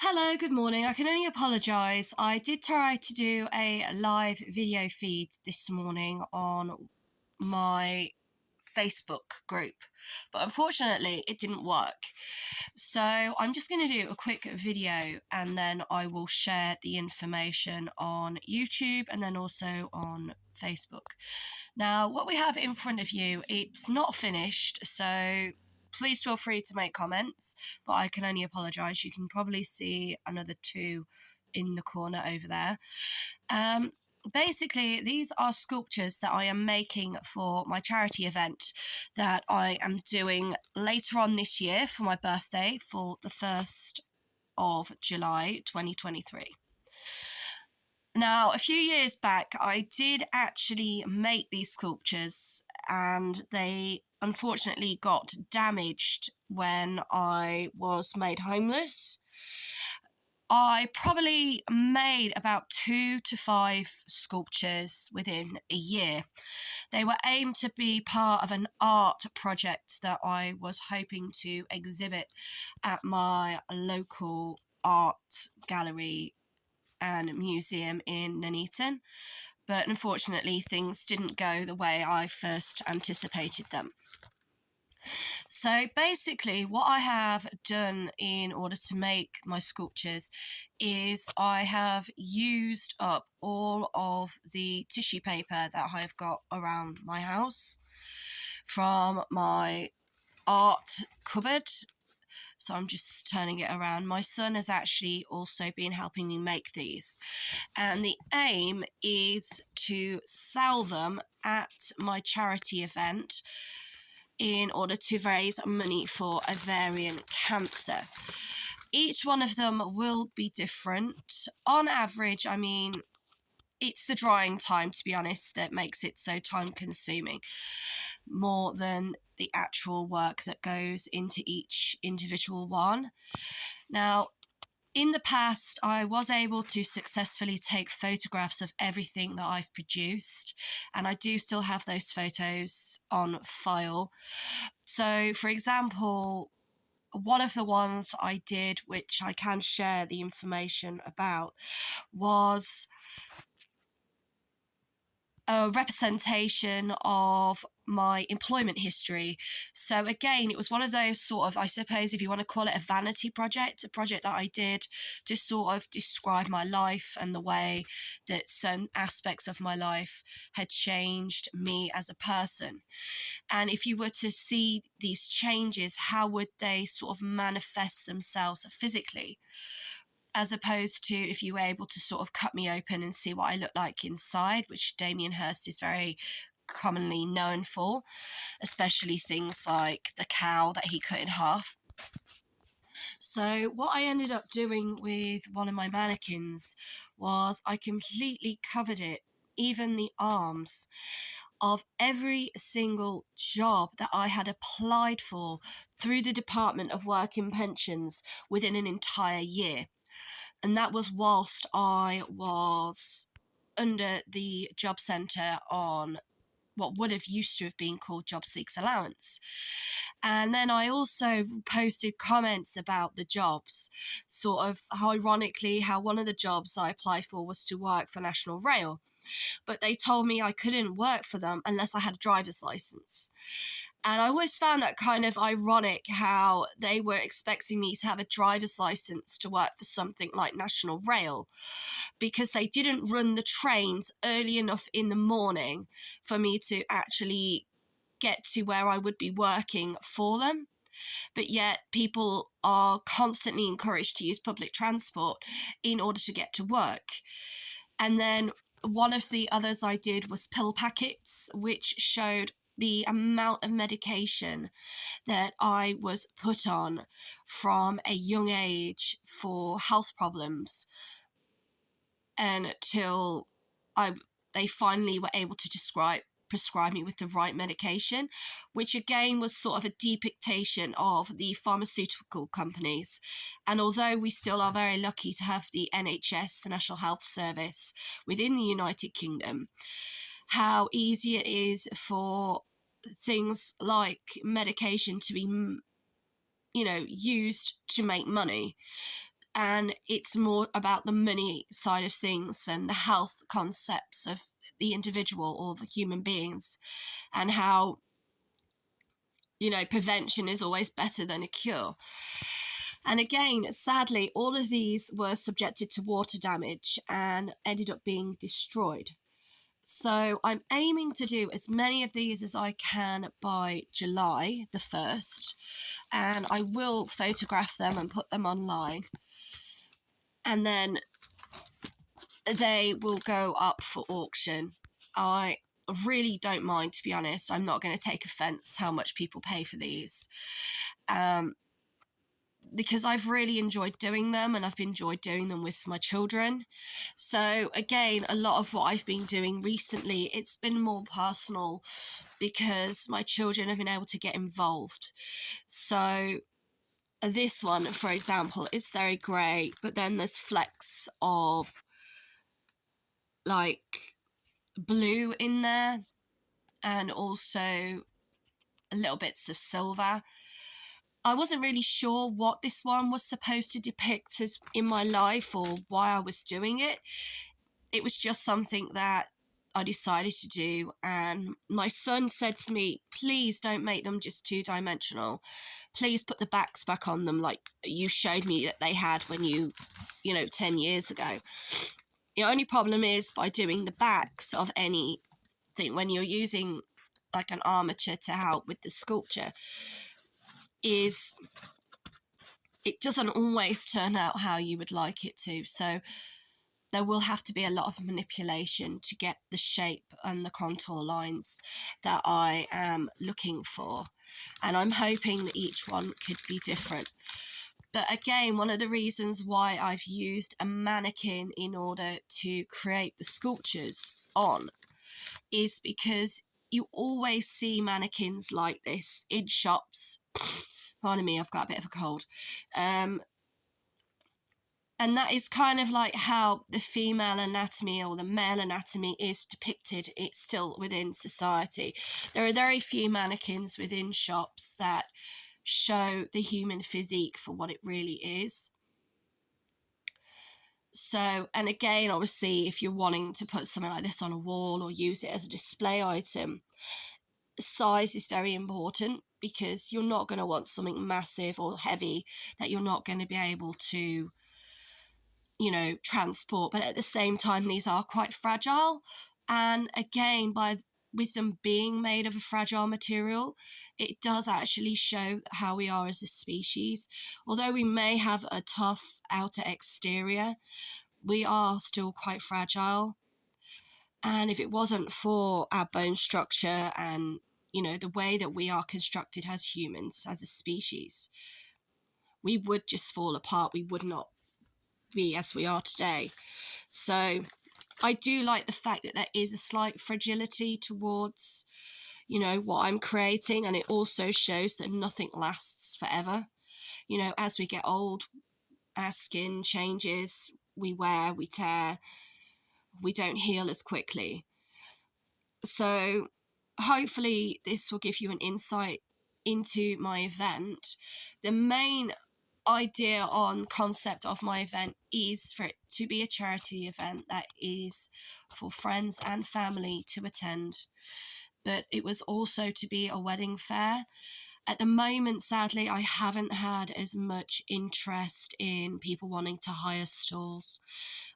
Hello, good morning. I can only apologise. I did try to do a live video feed this morning on my Facebook group, but unfortunately it didn't work. So I'm just going to do a quick video and then I will share the information on YouTube and then also on Facebook. Now, what we have in front of you, it's not finished, so please feel free to make comments, but I can only apologise. You can probably see another two in the corner over there. Basically, these are sculptures that I am making for my charity event that I am doing later on this year for my birthday, for the 1st of July 2023. Now, a few years back, I did actually make these sculptures and they unfortunately got damaged when I was made homeless. I probably made about 2 to 5 sculptures within a year. They were aimed to be part of an art project that I was hoping to exhibit at my local art gallery and museum in Nuneaton, but unfortunately things didn't go the way I first anticipated them. So basically what I have done in order to make my sculptures is I have used up all of the tissue paper that I've got around my house from my art cupboard. So I'm just turning it around. My son has actually also been helping me make these. And the aim is to sell them at my charity event in order to raise money for ovarian cancer. Each one of them will be different. On average, it's the drying time, to be honest, that makes it so time consuming, more than the actual work that goes into each individual one. Now, in the past, I was able to successfully take photographs of everything that I've produced, and I do still have those photos on file. So, for example, one of the ones I did, which I can share the information about, was a representation of my employment history. So again, it was one of those sort of, I suppose if you want to call it a vanity project, a project that I did to sort of describe my life and the way that certain aspects of my life had changed me as a person. And if you were to see these changes, how would they sort of manifest themselves physically? As opposed to if you were able to sort of cut me open and see what I look like inside, which Damien Hirst is very commonly known for, especially things like the cow that he cut in half. So what I ended up doing with one of my mannequins was I completely covered it, even the arms, of every single job that I had applied for through the Department of Work and Pensions within an entire year. And that was whilst I was under the job centre on what would have used to have been called Job Seekers Allowance. And then I also posted comments about the jobs, sort of ironically how one of the jobs I applied for was to work for National Rail. But they told me I couldn't work for them unless I had a driver's license. And I always found that kind of ironic how they were expecting me to have a driver's license to work for something like National Rail, because they didn't run the trains early enough in the morning for me to actually get to where I would be working for them. But yet people are constantly encouraged to use public transport in order to get to work. And then one of the others I did was pill packets, which showed the amount of medication that I was put on from a young age for health problems until they finally were able to prescribe me with the right medication, which again was sort of a depiction of the pharmaceutical companies. And although we still are very lucky to have the NHS, the National Health Service, within the United Kingdom, how easy it is for things like medication to be, used to make money. and it's more about the money side of things than the health concepts of the individual or the human beings, and how, you know, prevention is always better than a cure. And again, sadly, all of these were subjected to water damage and ended up being destroyed. So I'm aiming to do as many of these as I can by July the 1st, and I will photograph them and put them online. And then they will go up for auction. I really don't mind, to be honest. I'm not going to take offence how much people pay for these. Because I've really enjoyed doing them, and I've enjoyed doing them with my children. So again, a lot of what I've been doing recently, it's been more personal because my children have been able to get involved. So this one, for example, is very grey, but then there's flecks of like blue in there, and also a little bits of silver. I wasn't really sure what this one was supposed to depict as in my life or why I was doing it. It was just something that I decided to do, and my son said to me, please don't make them just two-dimensional. Please put the backs back on them like you showed me that they had when you know, 10 years ago. The only problem is by doing the backs of anything when you're using like an armature to help with the sculpture, is it doesn't always turn out how you would like it to. So there will have to be a lot of manipulation to get the shape and the contour lines that I am looking for. And I'm hoping that each one could be different. But again, one of the reasons why I've used a mannequin in order to create the sculptures on is because you always see mannequins like this in shops. Pardon me, I've got a bit of a cold. And that is kind of like how the female anatomy or the male anatomy is depicted. It's still within society. There are very few mannequins within shops that show the human physique for what it really is. So, and again, obviously, if you're wanting to put something like this on a wall or use it as a display item, size is very important, because you're not going to want something massive or heavy that you're not going to be able to, you know, transport. But at the same time, these are quite fragile. And again, with them being made of a fragile material, it does actually show how we are as a species. Although we may have a tough outer exterior, we are still quite fragile. And if it wasn't for our bone structure and, you know, the way that we are constructed as humans, as a species, we would just fall apart. We would not be as we are today. So I do like the fact that there is a slight fragility towards, you know, what I'm creating. And it also shows that nothing lasts forever. You know, as we get old, our skin changes, we wear, we tear, we don't heal as quickly. So hopefully this will give you an insight into my event. The main idea on concept of my event is for it to be a charity event that is for friends and family to attend, but it was also to be a wedding fair. At the moment, sadly, I haven't had as much interest in people wanting to hire stalls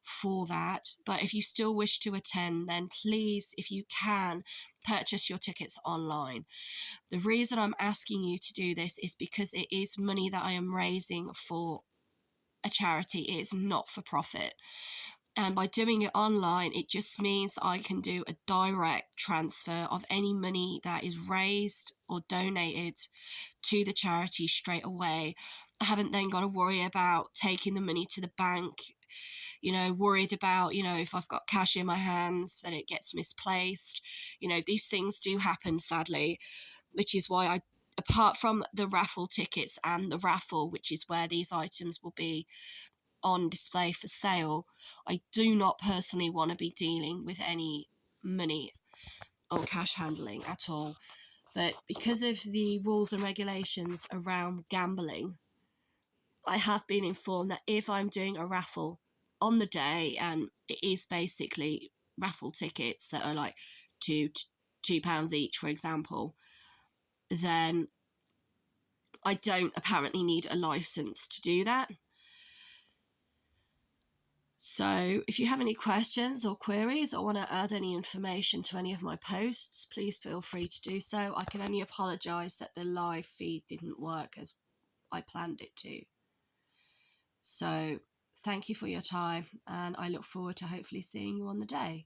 for that. But if you still wish to attend, then please, if you can, purchase your tickets online. The reason I'm asking you to do this is because it is money that I am raising for a charity. It is not for profit. And by doing it online, it just means that I can do a direct transfer of any money that is raised or donated to the charity straight away. I haven't then got to worry about taking the money to the bank, you know, worried about, you know, if I've got cash in my hands, that it gets misplaced. You know, these things do happen, sadly, which is why apart from the raffle tickets and the raffle, which is where these items will be on display for sale, I do not personally want to be dealing with any money or cash handling at all. But because of the rules and regulations around gambling, I have been informed that if I'm doing a raffle on the day, and it is basically raffle tickets that are like £2 each, for example, then I don't apparently need a license to do that. So if you have any questions or queries or want to add any information to any of my posts, please feel free to do so. I can only apologise that the live feed didn't work as I planned it to. So thank you for your time, and I look forward to hopefully seeing you on the day.